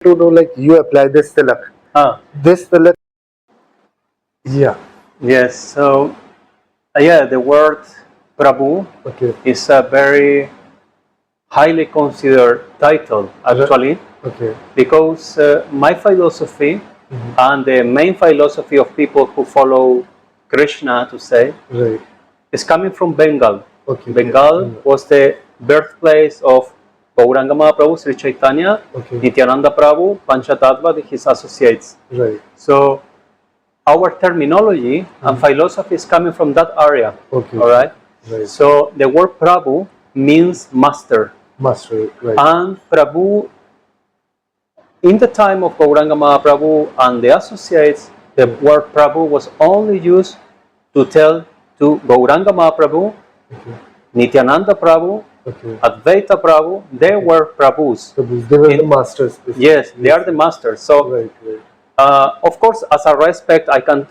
to know like you apply this tilak. This tilak. Yeah. Yes. So, yeah, the word Prabhu Okay. is a very highly considered title, actually, Okay. because my philosophy and the main philosophy of people who follow Krishna, to say, Right. is coming from Bengal. Okay. Bengal was the birthplace of Gauranga Mahaprabhu, Sri Chaitanya, Okay. Nityananda Prabhu, Panchatattva, his associates. Right. So our terminology and philosophy is coming from that area. Okay. All right. Right. So the word Prabhu means master. Master. Right. And Prabhu, in the time of Gauranga Mahaprabhu and the associates, the word Prabhu was only used to tell to Gauranga Mahaprabhu, Okay. Nityananda Prabhu, Okay. Advaita Prabhu. They were Prabhus. So they were the masters. Yes, they are the masters. So, Right. Right. of course, as a respect, I can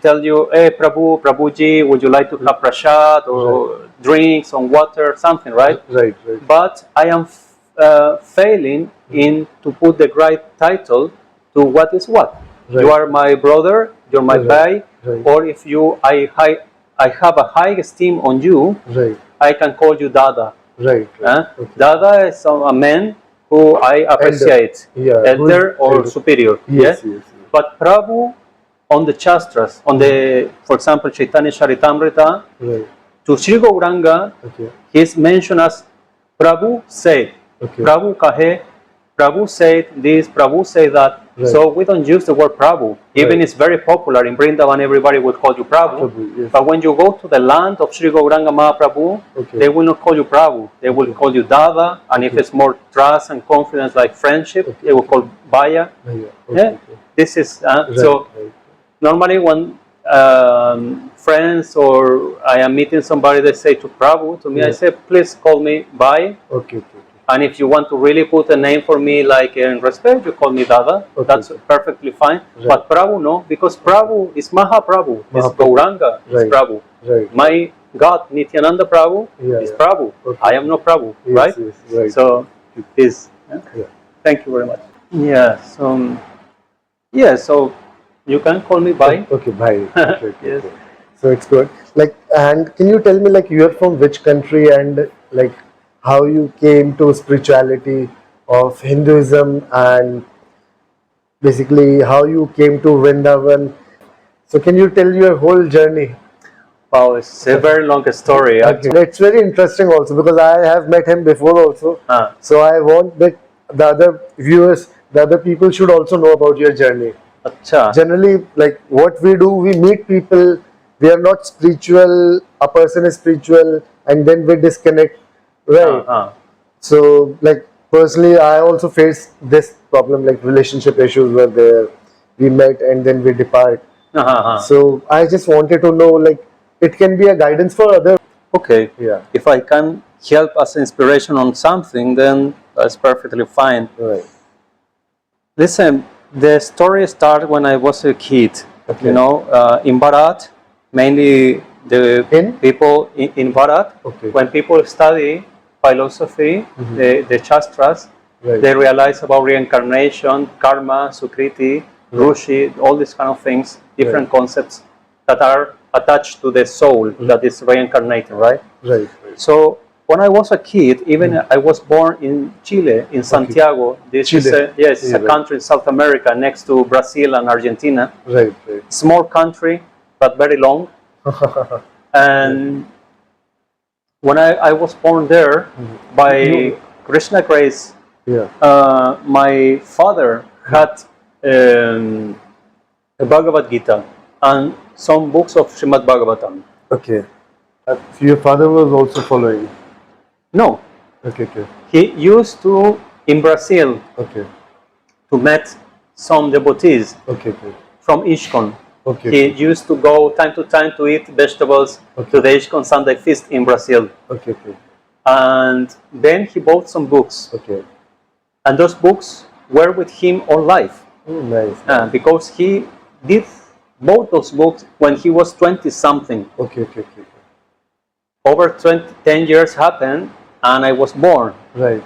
tell you, hey, Prabhuji, would you like to have prasad or drinks or water, something, right? Right. Right. But I am failing in to put the right title to what is what. Right. You are my brother, you're my Right. bhai, Right. or if you, I have a high esteem on you, Right. I can call you Dada. Right. Right. Okay. Dada is a man who I appreciate, Yeah. elder or elder. superior. Yes. Yes. But Prabhu on the Shastras, on the, for example, Chaitanya Charitamrita, Right. to Sri Gauranga, Okay. he is mentioned as Prabhu said. Okay. Prabhu kahe, Prabhu said this, Prabhu said that. Right. So we don't use the word Prabhu. Even it's very popular in Vrindavan, everybody would call you Prabhu. Yes. But when you go to the land of Sri Gauranga Mahaprabhu, Okay. they will not call you Prabhu. They will call you Dada. And if it's more trust and confidence like friendship, they will call Baya. Yeah. Yeah. This is so. Right. Normally, when friends or I am meeting somebody, they say to Prabhu, to me, I say, please call me Bhai. Okay. And if you want to really put a name for me, like in respect, you call me Dada. Okay. That's perfectly fine. Right. But Prabhu, no, because Prabhu is Mahaprabhu. It's Gauranga, is Right. Prabhu. Right. My God, Nityananda Prabhu is Prabhu. Okay. I am no Prabhu, Yes, right? yes, right. So, this. Thank you very much. So you can call me Bhai. Okay, bhai. Okay, Yes. okay. So it's good. Like, and can you tell me, like, you are from which country and like how you came to spirituality of Hinduism and basically how you came to Vrindavan? So can you tell your whole journey? Wow, it's a very long story. Okay. It's very interesting also because I have met him before also. So I want that the other viewers, the other people should also know about your journey. Achha. Generally, like what we do, we meet people, we are not spiritual, a person is spiritual, and then we disconnect, right? So, like, personally, I also faced this problem, like relationship issues were there, we met and then we depart. So, I just wanted to know, like, it can be a guidance for others. Okay. Yeah. If I can help as inspiration on something, then that's perfectly fine. Right. Listen, the story started when I was a kid. Okay. You know, in Bharat, mainly the people in Bharat, Okay. when people study philosophy, the Shastras, Right. they realize about reincarnation, karma, sukriti, rushi, all these kind of things, different concepts that are attached to the soul that is reincarnating, right? Right. So when I was a kid, even I was born in Chile, in Santiago. This is a country in South America next to Brazil and Argentina. Right. Right. Small country, but very long. And when I was born there, by Krishna grace, my father had a Bhagavad Gita and some books of Srimad Bhagavatam. Okay. So your father was also following? No. Okay. He used to, in Brazil, to meet some devotees from ISKCON. He used to go time to time to eat vegetables to the ISKCON Sunday feast in Brazil. And then he bought some books. And those books were with him all life. Oh, nice. Because he did both those books when he was 20-something. Over 10 years happened and I was born. Right.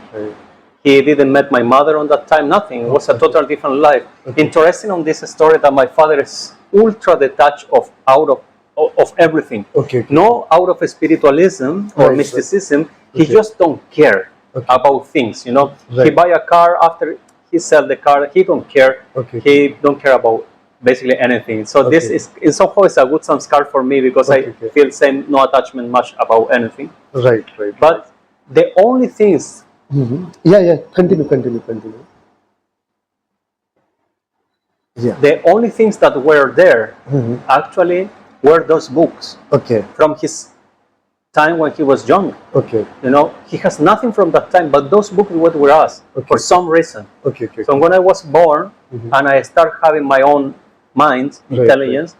He didn't met my mother on that time, nothing. It was a totally different life. Interesting on this story that my father is ultra detached out of everything. No out of spiritualism or mysticism. He just don't care about things, you know. He buy a car, after he sell the car, he don't care. He don't care about basically anything. So this is, in some way, it's a good samskar for me, because I feel same no attachment much about anything. But the only things. Continue. The only things that were there actually were those books from his time when he was young. You know, he has nothing from that time, but those books were with us for some reason. So when I was born and I start having my own mind, intelligence,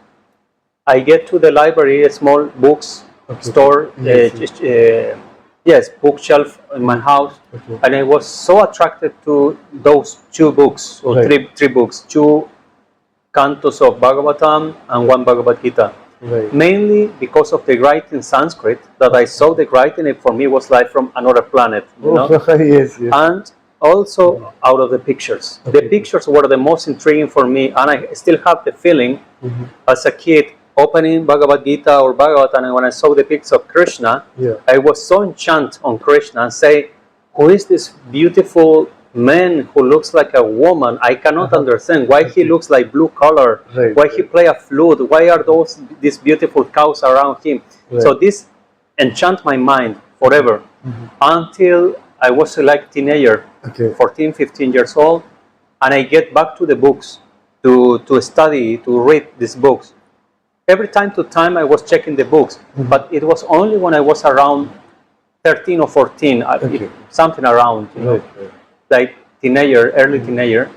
I get to the library, a small books store, bookshelf in my house, and I was so attracted to those two books, or three books, two cantos of Bhagavatam and one Bhagavad Gita. Mainly because of the writing Sanskrit, that I saw the writing, it for me was like from another planet, you know? And also out of the pictures. The pictures were the most intriguing for me, and I still have the feeling as a kid opening Bhagavad Gita or Bhagavatam, and when I saw the pictures of Krishna, I was so enchanted on Krishna and say, who is this beautiful man who looks like a woman? I cannot understand why he looks like blue color, why he play a flute, why are these beautiful cows around him? So this enchant my mind forever until I was like teenager, 14, 15 years old, and I get back to the books to study, to read these books. Every time to time I was checking the books, but it was only when I was around 13 or 14, something around, you know, like teenager, early teenager,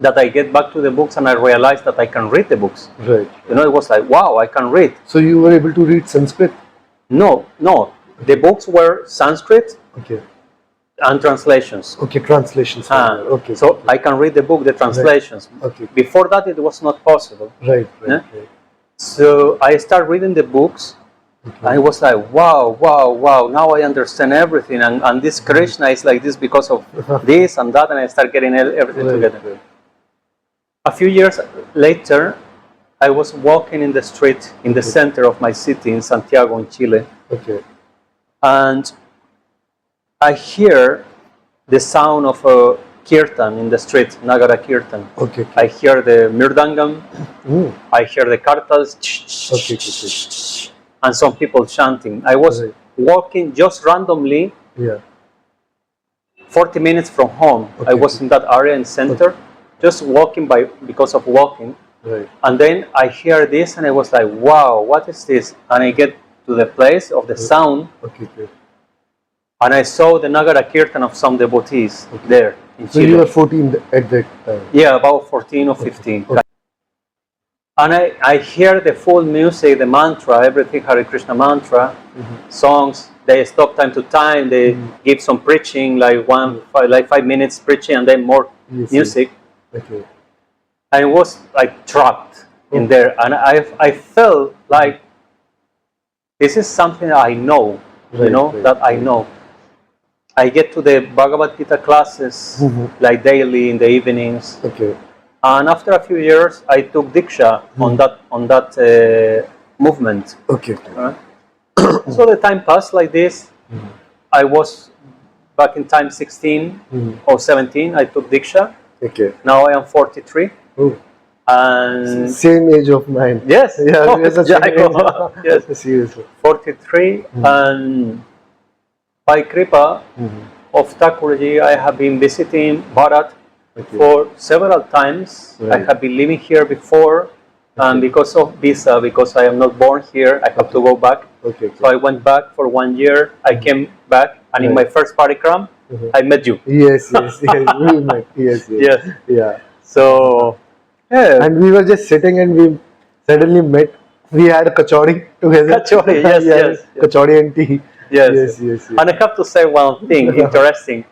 that I get back to the books and I realized that I can read the books. You know, it was like, wow, I can read. So you were able to read Sanskrit? No. The books were Sanskrit and translations. Translations. So I can read the book, the translations. Before that, it was not possible. So I started reading the books. I was like, wow, now I understand everything, and this Krishna is like this because of this and that, and I start getting everything together. A few years later, I was walking in the street in the center of my city in Santiago in Chile, and I hear the sound of a kirtan in the street, Nagara kirtan. I hear the mirdangam, I hear the kartals, and some people chanting. I was walking just randomly, 40 minutes from home. I was in that area in center, just walking because of walking. And then I hear this and I was like, wow, what is this? And I get to the place of the sound, and I saw the Nagara Kirtan of some devotees there in Chile. So you were 14 at that time? Yeah, about 14 or 15. And I hear the full music, the mantra, everything Hare Krishna mantra, songs. They stop time to time. They give some preaching, like 5 minutes preaching, and then more music. I was like trapped in there, and I felt like this is something I know, that I know. I get to the Bhagavad Gita classes like daily in the evenings. And after a few years, I took Diksha on that movement. So the time passed like this. I was back in time 16 or 17. I took Diksha. Now I am 43. And same age of mine. Yes. Yes. Seriously. 43. And by Kripa of Thakurji, I have been visiting Bharat for several times. I have been living here before, and because of visa, because I am not born here, I have to go back. So I went back for 1 year. I came back, and in my first parikram, I met you. Yes, we met. Yes. So, and we were just sitting, and we suddenly met. We had a kachori together. Kachori, yes. Kachori and tea. Yes. And I have to say one thing interesting.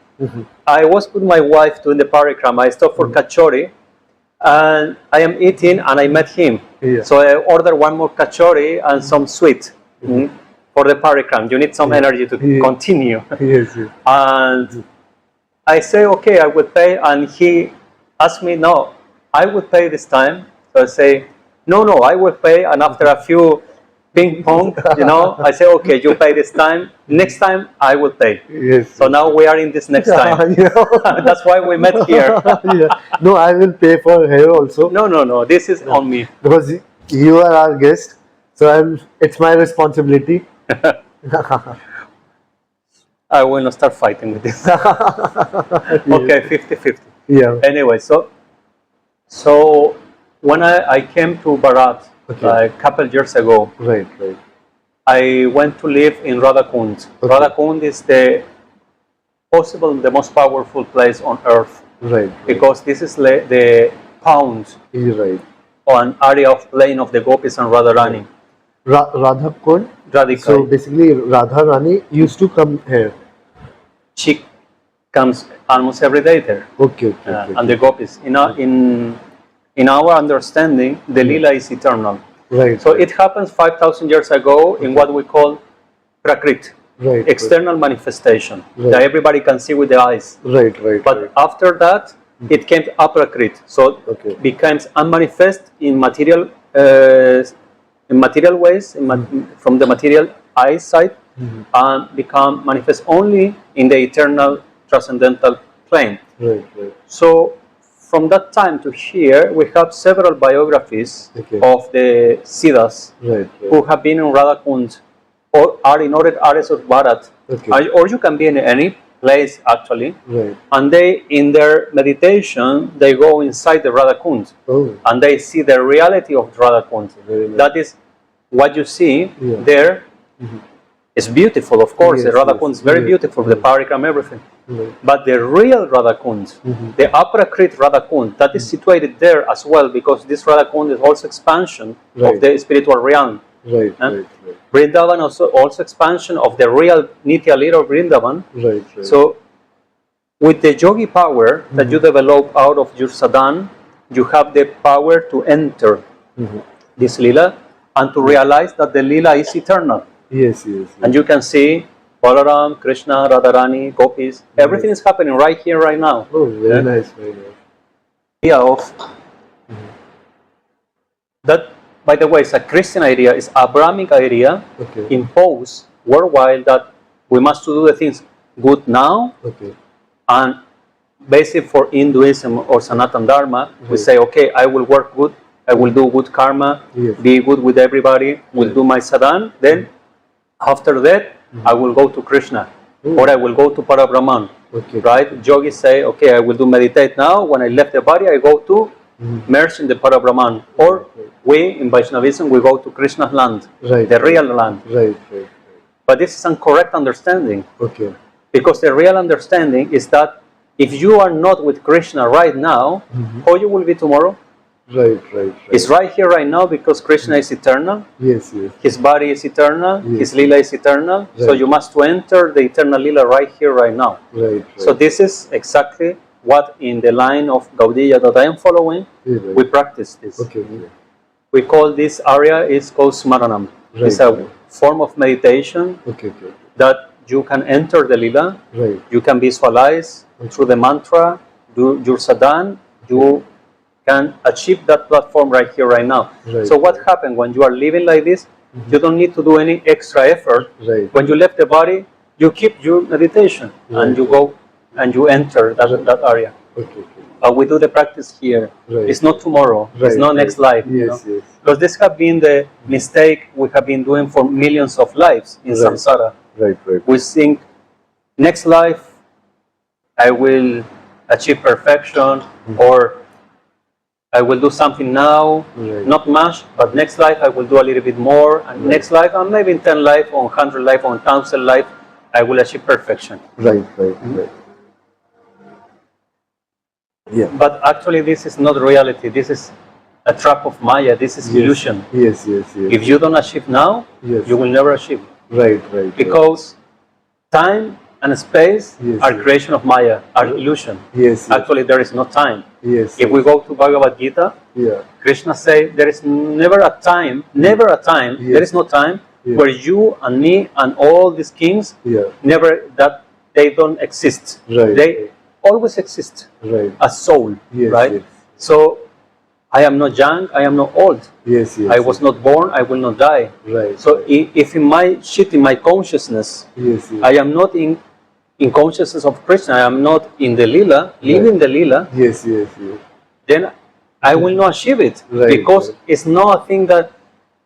I was with my wife doing the parikram. I stopped for kachori, and I am eating, and I met him. So I ordered one more kachori and some sweet for the parikram. You need some energy to continue. And I say, okay, I will pay, and he asked me, no, I will pay this time. So I say, no, I will pay, and after a few ping pong, I say, okay, you pay this time. Next time, I will pay. Yes. So now we are in this next time. That's why we met here. Yeah. No, I will pay for hair also. No, this is on me. Because you are our guest, so it's my responsibility. I will not start fighting with this. Okay, 50-50. Yeah. Anyway, so when I came to Bharat a couple years ago, Right. I went to live in Radhakund. Radhakund is the most powerful place on earth. Right. Because this is the pound on area of plane of the gopis and Radharani. Radhakund. Radhika. So basically, Radharani used to come here. She comes almost every day there. Okay. And the gopis. In our understanding, the lila is eternal. Right. So it happens 5,000 years ago in what we call prakrit, external manifestation that everybody can see with the eyes. Right. But after that, it came to aprakrit, so it becomes unmanifest in material ways, from the material eyesight, and become manifest only in the eternal transcendental plane. Right. So from that time to here, we have several biographies of the Siddhas who have been in Radhakund or are in other areas of Bharat, or you can be in any place actually, and they, in their meditation, they go inside the Radhakund and they see the reality of Radhakund. That is what you see there. It's beautiful, of course. The Radhakund is very beautiful, the parikram, everything. But the real Radhakund, the aprakrit Radhakund, that is situated there as well, because this Radhakund is also expansion of the spiritual realm. Vrindavan also expansion of the real Nitya Lila of Vrindavan. So with the yogi power that you develop out of your sadhan, you have the power to enter this Lila and to realize that the Lila is eternal. Yes. And you can see Balaram, Krishna, Radharani, Gopis, everything is happening right here, right now. Oh, very nice. Idea of that, by the way, it's a Christian idea, it's a Brahmic idea imposed worldwide that we must do the things good now. And basically for Hinduism or Sanatan Dharma, we say, okay, I will work good, I will do good karma, be good with everybody, will do my sadhan, then after that, I will go to Krishna, or I will go to Parabrahman, right? Yogis say, okay, I will do meditate now. When I left the body, I go to merge in the Parabrahman. Or we, in Vaishnavism, we go to Krishna's land, the real land. But this is an incorrect understanding. Because the real understanding is that if you are not with Krishna right now, how you will be tomorrow? It's right here, right now, because Krishna is eternal. His body is eternal. His lila is eternal. So you must enter the eternal lila right here, right now. So this is exactly what, in the line of Gaudiya that I am following, we practice this. We call this area is called Smaranam. It's a form of meditation that you can enter the lila. You can visualize through the mantra, do your sadhan, you can achieve that platform right here, right now. So what happens when you are living like this? You don't need to do any extra effort. When you left the body, you keep your meditation and you go and you enter that area. We do the practice here. It's not tomorrow. It's not next life. Because this has been the mistake we have been doing for millions of lives in samsara. We think, next life, I will achieve perfection, or I will do something now, not much, but next life I will do a little bit more, and next life, and maybe in 10 life, or 100 life, or 1,000 life, I will achieve perfection. But actually this is not reality, this is a trap of Maya, this is illusion. If you don't achieve now, you will never achieve. Because time and space are creation of Maya, are illusion. Actually there is no time. If we go to Bhagavad Gita, Krishna says there is never a time, there is no time where you and me and all these kings, never, that they don't exist. always exist as soul, Yes, right? yes. So I am not young, I am not old. Yes, yes. I was not born, I will not die. Right. So if in my consciousness, Yes, yes. I am not in consciousness of Krishna, I am not in the lila, living the lila, Yes, yes, yes. then I will not achieve it. Right, Because right. it's not a thing that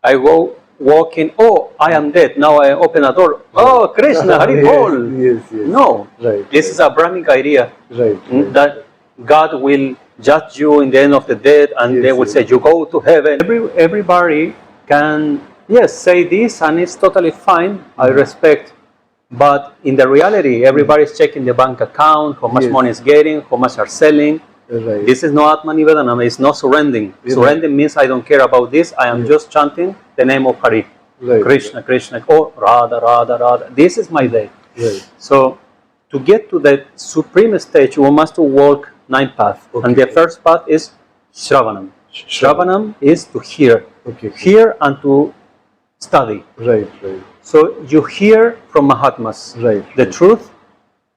I go walking, oh, I am dead, now I open a door, oh, Krishna, Hari Bol. Yes, yes. No, Right. this is a Brahmic idea Right. that God will judge you in the end of the day, and Yes, they will yes. say you go to heaven. Everybody can, yes, say this, and it's totally fine. I respect. But in the reality, everybody is checking the bank account, how much Yes. money is getting, how much are selling. Right. This is not Atma Nivedanam, it's not surrendering. Right. Surrendering means I don't care about this, I am just chanting the name of Hari. Right. Krishna, Krishna, oh, Radha, Radha, Radha. This is my day. Right. So, to get to the supreme stage, we must walk 9 paths. Okay. And the first path is Shravanam. Shravanam is to hear. Okay. Hear and to study. Right, right. So you hear from Mahatmas the truth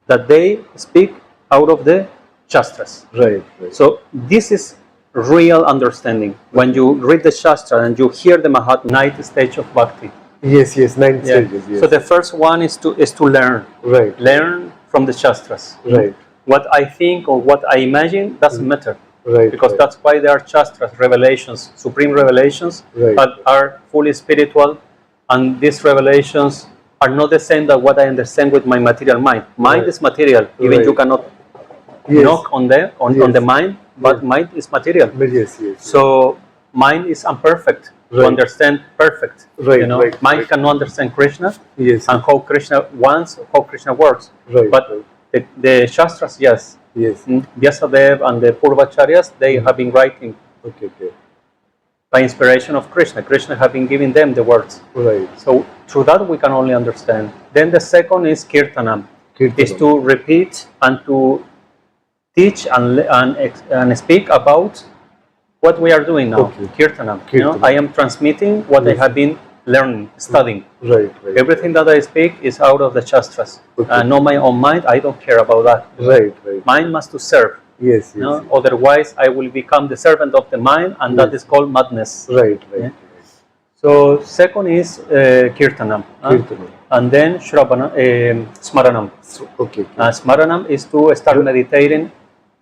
that they speak out of the Shastras. Right, right. So this is real understanding. When you read the Shastra and you hear the Mahatma, 9th stage of Bhakti. Yes, yes, 9 stages. Yes. So the first one is to learn. Right. Learn from the Shastras. Right. What I think or what I imagine doesn't matter. Right. Because that's why there are Shastras, revelations, supreme revelations that are fully spiritual, and these revelations are not the same that what I understand with my material mind. Mind is material. Even you cannot knock on the mind, but mind is material. Yes, yes. So mind is imperfect to understand perfect. Right, You know, right, mind cannot understand Krishna Yes. and how Krishna wants, how Krishna works. Right, But right. the Shastras, yes. Yes. Vyasadeva and the Purvacharyas, they have been writing Okay, okay. by inspiration of Krishna. Krishna have been giving them the words. Right. So through that we can only understand. Then the second is Kirtanam. Is to repeat and to teach and speak about what we are doing now. Okay. Kirtanam. You know, I am transmitting what I have been learning, studying. Right, right. Everything that I speak is out of the Shastras. Not my own mind, I don't care about that. Right, right. Mind must to serve. Yes, yes. No? Otherwise, I will become the servant of the mind, and that is called madness. Right, right. Yeah. So, second is Kirtanam. Kirtanam. And then Smaranam. Okay. Smaranam is to start meditating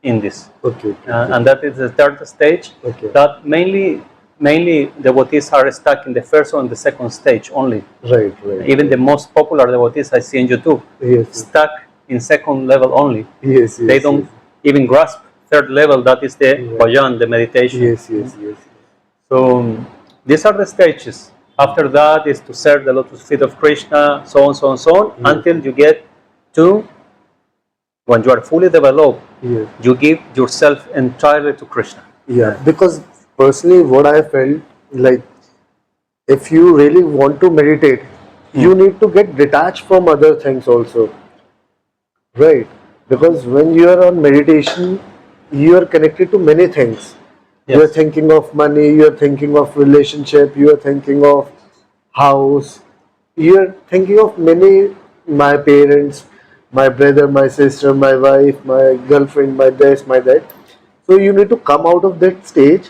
in this. Okay. And that is the third stage. Okay. That mainly devotees are stuck in the first and the second stage only. Right, right. Even the most popular devotees I see on YouTube, stuck in second level only. Yes, yes. They don't even grasp third level, that is the bhajan, the meditation. Yes, yes, yes. So these are the stages. After that is to serve the lotus feet of Krishna, so on, so on, so on, until you get to, when you are fully developed, you give yourself entirely to Krishna. Yeah, because personally what I felt, like, if you really want to meditate, you need to get detached from other things also. Right? Because when you are on meditation, you are connected to many things. You are thinking of money, you are thinking of relationship, you are thinking of house, you are thinking of many, my parents, my brother, my sister, my wife, my girlfriend, my this, my that. So you need to come out of that stage,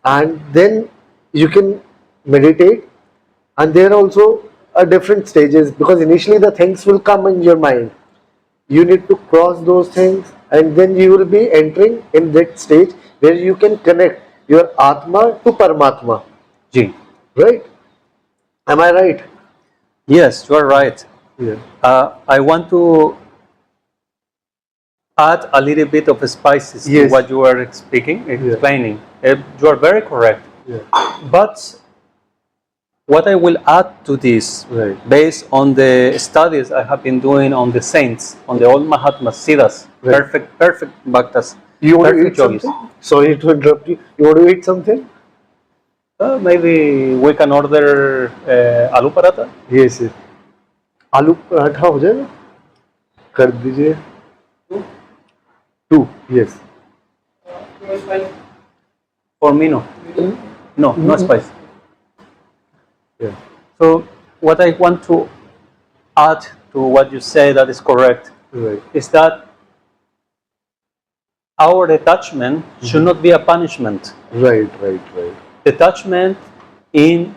and then you can meditate. And there are also different stages, because initially the things will come in your mind. You need to cross those things, and then you will be entering in that stage where you can connect your Atma to Paramatma. Ji. Right? Am I right? Yes, you are right. Yeah. I want to add a little bit of spices to what you are explaining. You are very correct. Yeah. But what I will add to this, based on the studies I have been doing on the saints, on the old Mahatmas, Siddhas, perfect Bhaktas, you want perfect to eat yogis. something? Sorry to interrupt you. You want to eat something? Maybe we can order aloo paratha. Yes, yes. आलू पराठा हो जाएगा? कर दीजिए. 2. Yes. For me, no. No spice. Yeah. So what I want to add to what you say that is correct Right. is that our detachment should not be a punishment. Right. Detachment in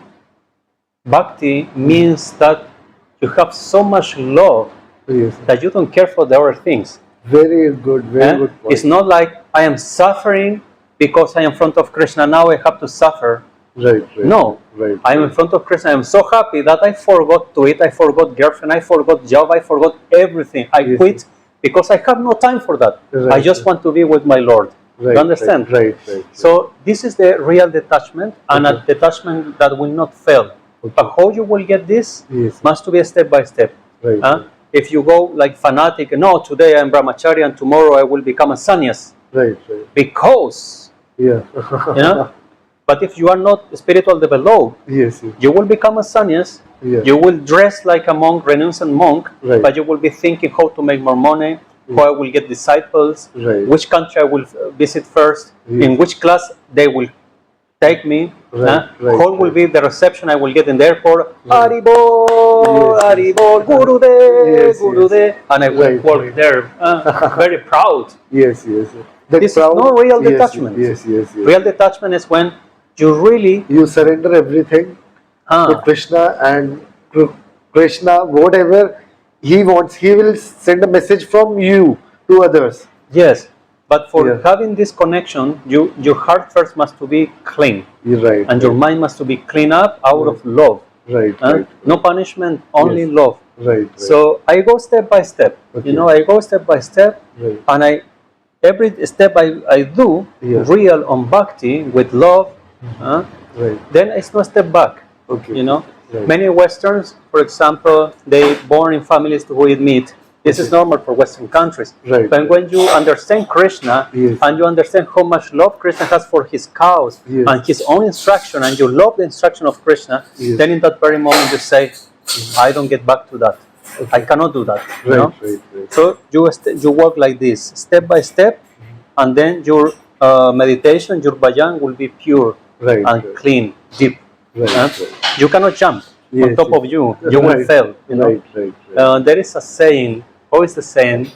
bhakti means that you have so much love that you don't care for the other things. Very good, very good point. It's not like I am suffering because I am in front of Krishna, now I have to suffer. Right. No, I am in front of Krishna, I am so happy that I forgot to eat, I forgot girlfriend, I forgot job, I forgot everything. I quit because I have no time for that. I just want to be with my Lord. You understand? Right. So this is the real detachment, and a detachment that will not fail. But how you will get this must be a step by step. Right. If you go like fanatic, no, today I am brahmachari and tomorrow I will become a sannyas. Right. Because, Yeah. you know, but if you are not spiritual developed, you will become a sannyas. You will dress like a monk, renunciant monk, but you will be thinking how to make more money, how I will get disciples, which country I will visit first, in which class they will take me, how will be the reception I will get in the airport, Haribol, Haribol, Gurudev, Gurudev, and I will walk there very proud. Yes. This is not real detachment. Yes. Real detachment is when you really surrender everything to Krishna, and Krishna, whatever he wants, he will send a message from you to others. Yes, but for having this connection, your heart first must to be clean, and your mind must to be clean up out of love. Right. No punishment, only love. Right. So I go step by step. You know, I go step by step, and every step I do real on bhakti with love. Then it's no step back. You know, many Westerns, for example, they born in families who eat meat. This is normal for Western countries. But when you understand Krishna and you understand how much love Krishna has for his cows and his own instruction, and you love the instruction of Krishna, then in that very moment you say, I don't get back to that. I cannot do that. You know? So you work like this, step by step, and then your meditation, your bhajan will be pure and clean, deep. You cannot jump on top of you. You will fail. You know. There is a saying. How is the saying?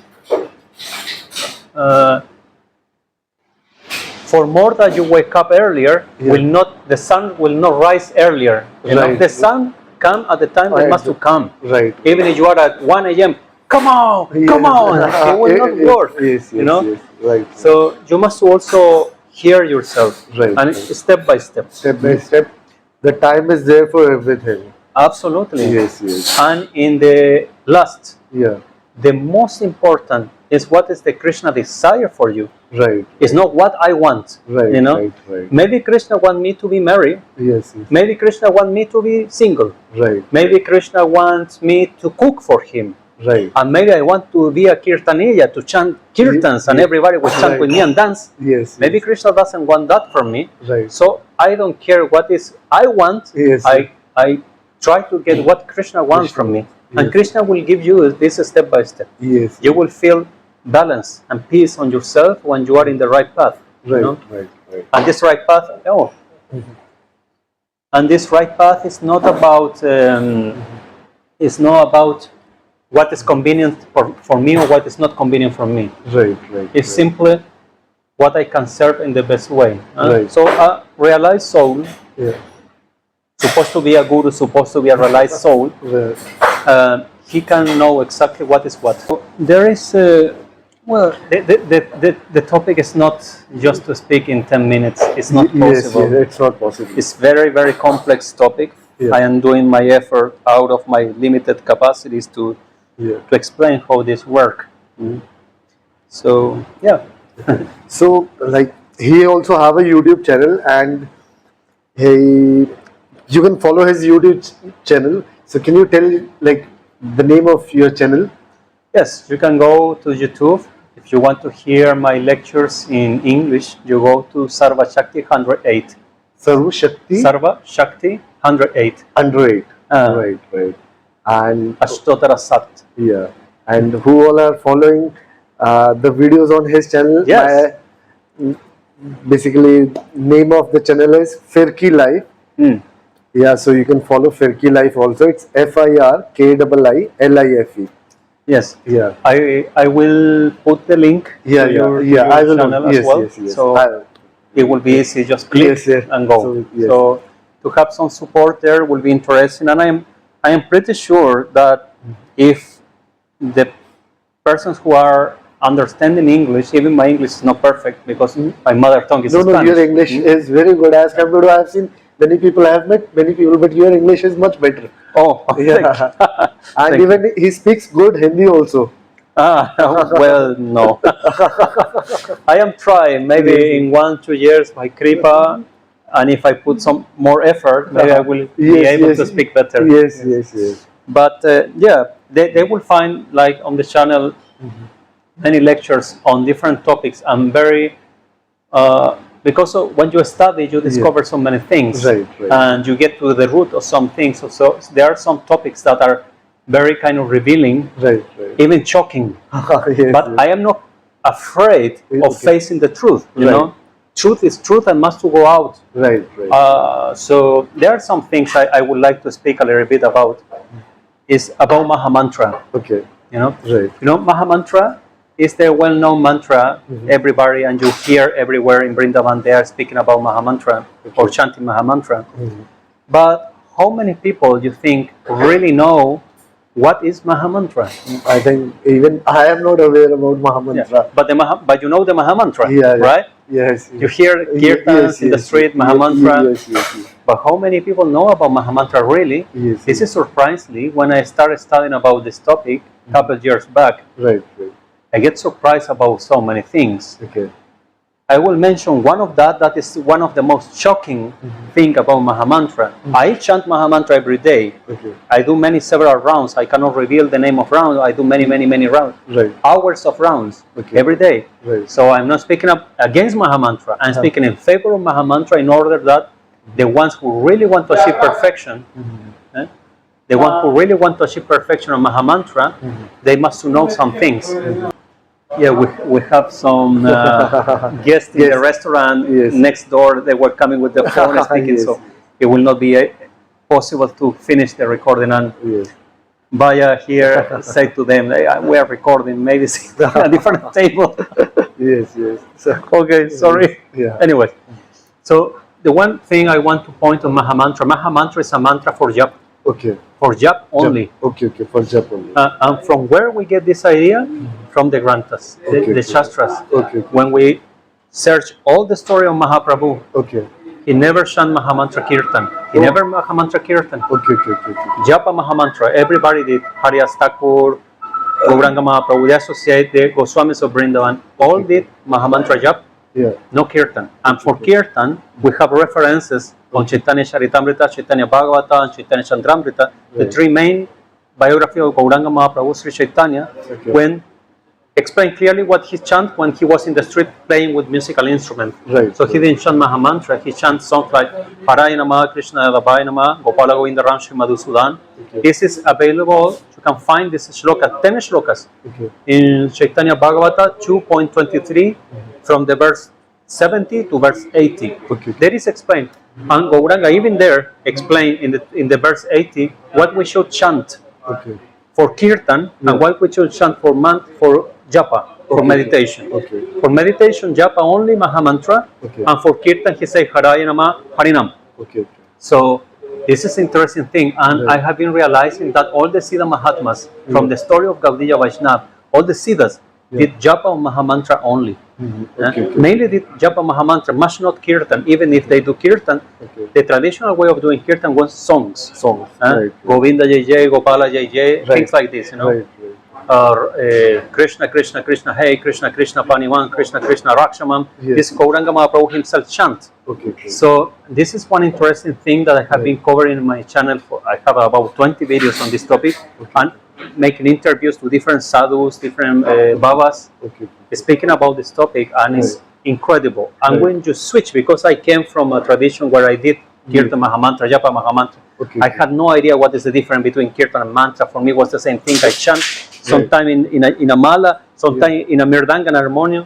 For more that you wake up earlier, the sun will not rise earlier. You know? The sun come at the time it must to come. Even if you are at 1 a.m., come on. It will not work. You know. So you must also hear yourself, and step by step. Step by step. The time is there for everything. Absolutely. Yes. And in the last, the most important is what is the Krishna desire for you. It's not what I want. You know. Maybe Krishna want me to be married. Maybe Krishna want me to be single. Maybe Krishna wants me to cook for him. And maybe I want to be a kirtaniya, to chant kirtans, and everybody will chant with me and dance. Maybe Krishna doesn't want that from me. So I don't care what is I want. I try to get what Krishna wants from me. And Krishna will give you this step by step. You will feel balance and peace on yourself when you are in the right path. You know? And this right path, and this right path is not about what is convenient for me or what is not convenient for me. It's simply what I can serve in the best way. So a realized soul, supposed to be a guru, supposed to be a realized soul, he can know exactly what is what. So there is, the topic is not just to speak in 10 minutes. It's not possible. It's not possible. It's very, very complex topic. I am doing my effort out of my limited capacities to explain how this works. So, So, like, he also have a YouTube channel, and you can follow his YouTube channel. So, can you tell, like, the name of your channel? Yes, you can go to YouTube. If you want to hear my lectures in English, you go to Sarva Shakti 108. Sarva Shakti? Sarva Shakti 108. 108. Right. And Ashtotara Sat. Yeah. And who all are following the videos on his channel? Yes. Basically, name of the channel is Firki Life. Yeah, so you can follow Firki Life also. It's FIRKIILIFE. Yes. Yeah. I will put the link Yeah, to yeah, your, yeah. to I your will. channel as Yes, well. yes, yes. So it will be easy. Just click Yes, yes. and go. So, yes. So to have some support there will be interesting, and I am pretty sure that if the persons who are understanding English, even my English is not perfect because my mother tongue is No, no, Spanish. your English is very good. As compared to, I have seen many people. I have met many people, but your English is much better. Oh, Yeah. And Thank even he speaks good Hindi also. well, no. I am trying. Maybe in 1-2 years by Kripa, and if I put some more effort, maybe I will be able to speak better. Yes, yes, yes. But yeah, they will find like on the channel many lectures on different topics. I'm very because when you study, you discover so many things, Right. and you get to the root of some things. So there are some topics that are very kind of revealing, Right. even shocking. Yes, But I am not afraid of facing the truth. You know, truth is truth and must to go out. Right. So there are some things I would like to speak a little bit about. Is about Mahamantra. Okay. You know, Right. you know, Mahamantra is the well-known mantra. Everybody, and you hear everywhere in Vrindavan they are speaking about Mahamantra or chanting Mahamantra. But how many people you think really know what is Mahamantra? I think even I am not aware about Mahamantra. Yeah. But you know the Mahamantra, Yeah. right? Yes. You hear kirtans in the street, Mahamantra. Yes. But how many people know about Mahamantra really? Yes. This is surprisingly when I started studying about this topic a couple of years back. Right. I get surprised about so many things. Okay. I will mention one of that is one of the most shocking thing about Mahamantra. I chant Mahamantra every day. Okay. I do several rounds. I cannot reveal the name of rounds. I do many rounds. Right. Hours of rounds every day. Right. So I'm not speaking up against Mahamantra. I'm speaking in favor of Mahamantra in order that the ones who really want to achieve perfection, the one who really want to achieve perfection on Mahamantra, they must know some things. Yeah, we have some guests in the restaurant next door. They were coming with the phone speaking, so it will not be possible to finish the recording. And Baya here say to them, hey, we are recording, maybe sit at a different table. Yes. Okay, sorry. Yeah. Anyway, so the one thing I want to point on Mahamantra is a mantra for jap. Okay. For jap only. Okay, for jap only. And from where we get this idea? From the Granthas, the Shastras. Okay. When we search all the story of Mahaprabhu, he never chant Mahamantra Kirtan. He never Mahamantra Kirtan. Okay. Japa Mahamantra. Everybody did. Haridas Thakur, Gauranga Mahaprabhu, the associate, the Goswamis of Vrindavan, all did Mahamantra Jap. Yeah. No Kirtan. And for Kirtan, we have references on Chaitanya Charitamrita, Chaitanya Bhagavata, and Chaitanya Chandramrita, the three main biography of Gauranga Mahaprabhu, Sri Chaitanya, when explained clearly what he chant when he was in the street playing with musical instruments. Right. So he didn't chant Mahamantra, he chants songs like Haraya Nama, Krishna Labhaya Nama, Gopala Govinda Ram Shri Madhusudan. This is available, you can find this shloka, 10 shlokas in Chaitanya Bhagavata 2.23 from the verse 70 to verse 80. There is explained. And Gauranga even there explained in the verse 80 what we should chant for kirtan and what we should chant for japa, for meditation. For meditation, japa only Mahamantra, and for kirtan he say Haraya Nama, Harinam. So this is interesting thing, and I have been realizing that all the Siddha Mahatmas from the story of Gaudiya Vaishnava, all the Siddhas did japa of Mahamantra only. Mainly did japa Mahamantra, much not kirtan. Even if they do kirtan, the traditional way of doing kirtan was songs. Govinda Jai Jai, Gopala Jai Jai, things like this, you know. Krishna Krishna Krishna Hey, Krishna Krishna Panivan, Krishna Krishna Rakshamam. This Gauranga Mahaprabhu himself chant. So this is one interesting thing that I have been covering in my channel. I have about 20 videos on this topic and making interviews to different sadhus, different babas, speaking about this topic, and it's incredible. And when you switch, because I came from a tradition where I did Kirtan Mahamantra, Japa Mahamantra, I had no idea what is the difference between Kirtan and Mantra. For me, it was the same thing. I chant sometime in a mala, sometime in a mirdanga and harmonium.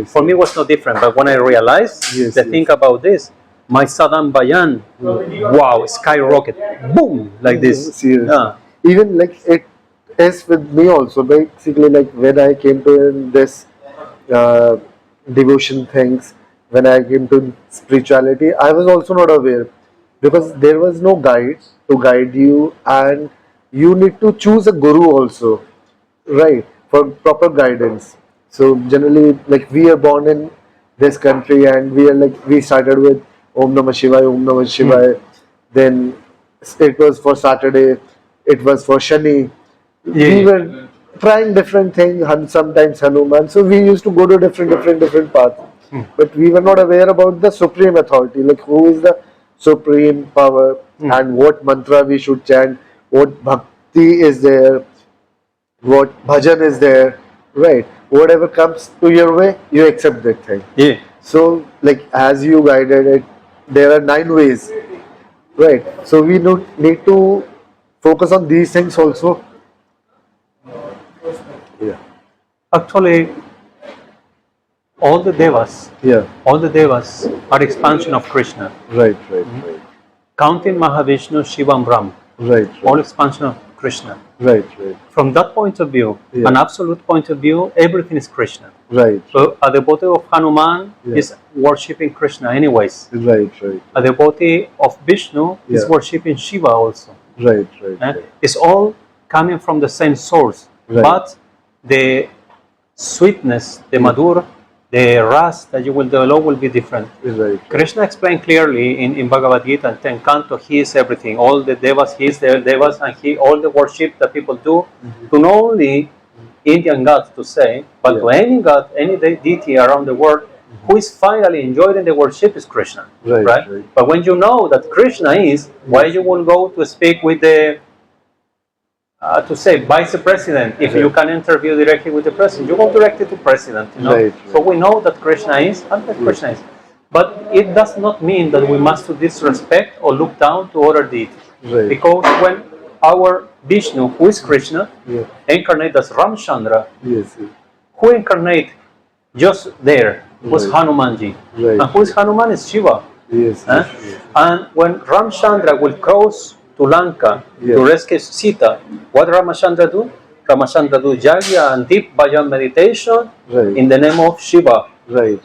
For me, it was no different. But when I realized the thing about this, my Sadam Bayan, wow, skyrocket, boom, like this. Even like is with me also. Basically, like when I came to this uh, devotion things, when I came to spirituality, I was also not aware because there was no guide to guide you, and you need to choose a guru also, right, for proper guidance. So generally, like we are born in this country, and we are like we started with Om Namah Shivaya, Om Namah Shivaya. Then it was for Saturday, it was for Shani. We were trying different things, sometimes Hanuman. So we used to go to different paths, but we were not aware about the supreme authority, like who is the supreme power, and what mantra we should chant, what bhakti is there, what bhajan is there, right? Whatever comes to your way, you accept that thing. Yeah. So, like as you guided it, there are 9 ways, right? So we need to focus on these things also. Yeah. Actually, all the devas, Yeah. all the devas are expansion of Krishna. Right. Counting Mahavishnu, Shiva, and Brahma, Right. all expansion of Krishna. Right. From that point of view, Yeah. an absolute point of view, everything is Krishna. Right. So a devotee of Hanuman Yeah. is worshipping Krishna anyways. Right. A devotee of Vishnu is Yeah. worshipping Shiva also. Right. It's all coming from the same source, Right. but the sweetness, the madur, the ras that you will develop will be different. Right. Krishna explained clearly in Bhagavad Gita and 10 Canto, he is everything. All the devas, he is the devas, and all the worship that people do to not only Indian gods to say, but to any god, any deity around the world who is finally enjoying the worship is Krishna. Right. But when you know that Krishna is, why you will go to speak with the to say vice president if you can interview directly with the president? You go directly to president, you know. Right. So we know that Krishna is, and that Krishna is. But it does not mean that we must disrespect or look down to other deities. Right. Because when our Vishnu, who is Krishna, Yeah. incarnate as Ramchandra, Yes. who incarnate just there was Right. Hanumanji. Right. And who is Hanuman is Shiva. Yes. Huh? And when Ramchandra will cross to Lanka Yeah. to rescue Sita, what Ramachandra do? Ramachandra do yajna and deep bhajan meditation Right. in the name of Shiva. Right.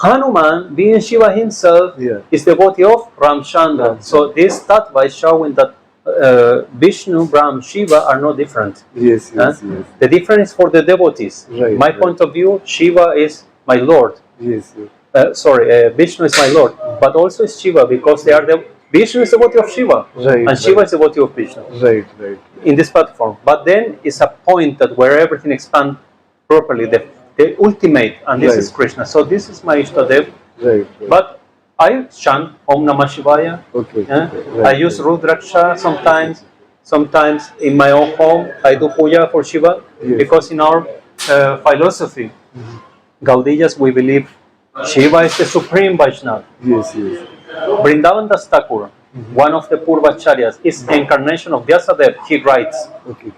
Hanuman, being Shiva himself, Yeah. is devotee of Ramchandra. So this tattva is showing that Vishnu, Brahm, Shiva are no different. Yes. The difference is for the devotees. Right, My right. point of view, Shiva is my Lord. Yes. Vishnu is my Lord, but also is Shiva because they are the Vishnu is devotee of Shiva, Right, and Shiva right. is devotee of Vishnu Right. in this platform. But then it's a point that where everything expands properly, the ultimate, and this is Right. Krishna. So this is my Ishtadev. Right. But I chant Om Namah Shivaya. Okay. I use Rudraksha sometimes. Sometimes in my own home I do puja for Shiva Yes. because in our philosophy, Gaudiyas, we believe Shiva is the supreme Vaishnava. Yes. Vrindavan Das Thakur, one of the Purvacharyas, is the incarnation of Vyasadeva. He writes, Okay.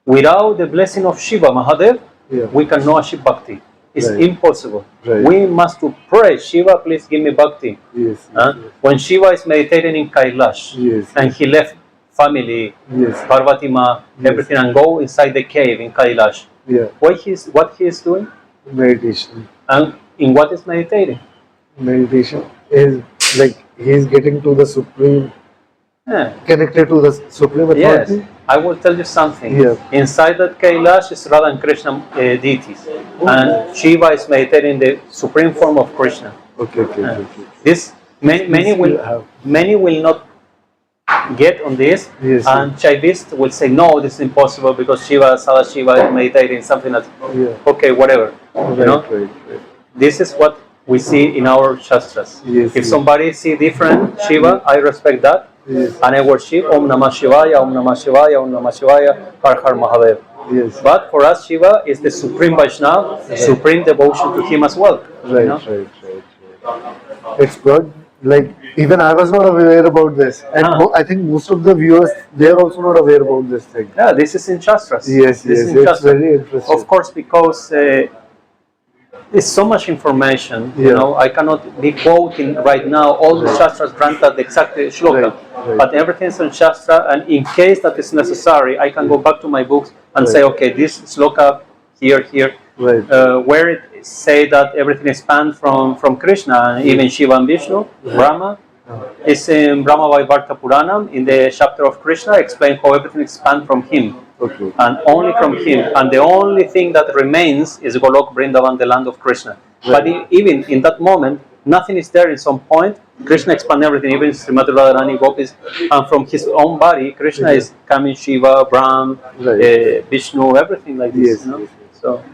without the blessing of Shiva, Mahadev, Yeah. we can know Shiva Bhakti. It's Right. impossible. Right. We must to pray, Shiva, please give me Bhakti. Yes. When Shiva is meditating in Kailash, Yes. and he left family, Yes. Parvati Ma, everything, and go inside the cave in Kailash. Yeah. What he is doing? Meditation. And in what is meditating? Meditation is like he's getting to the supreme, Yeah. connected to the supreme Yes, authority. I will tell you something. Yeah. Inside that Kailash is Radha and Krishna deities, and Shiva is meditating the supreme form of Krishna. Okay. This many will not get on this, Yes. and Shaivists will say no, this is impossible because Shiva, Sadashiva is meditating something else. Yeah. Okay, whatever. You know, Right. this is what we see in our shastras. Yes, If yes. somebody see different Shiva, I respect that. Yes. And I worship Om Namah Shivaya, Om Namah Shivaya, Om Namah Shivaya, Har Har Mahadev. Yes. But for us, Shiva is the supreme Vaishnava, supreme devotion to him as well. Right. You know? It's good. Like even I was not aware about this, and I think most of the viewers they are also not aware about this thing. Yeah, this is in Shastras. Yes, This is in it's Shastras. very interesting. Of course, because it's so much information. You Yeah. know, I cannot be quoting right now all the Shastras granted exact shloka. Right, but everything is on Shastra, and in case that is necessary, I can go back to my books and say, okay, this sloka here, where it say that everything is spanned from Krishna, and even Shiva and Vishnu, Brahma. It's in Brahma Vaivarta Puranam, in the chapter of Krishna, explain how everything is spanned from him. And only from him. And the only thing that remains is Golok Vrindavan, the land of Krishna. But even in that moment, nothing is there in some point. Krishna expands everything, even Srimati Radharani Gopis. And from his own body, Krishna is coming Shiva, Brahma, Vishnu, everything like this. You know? So.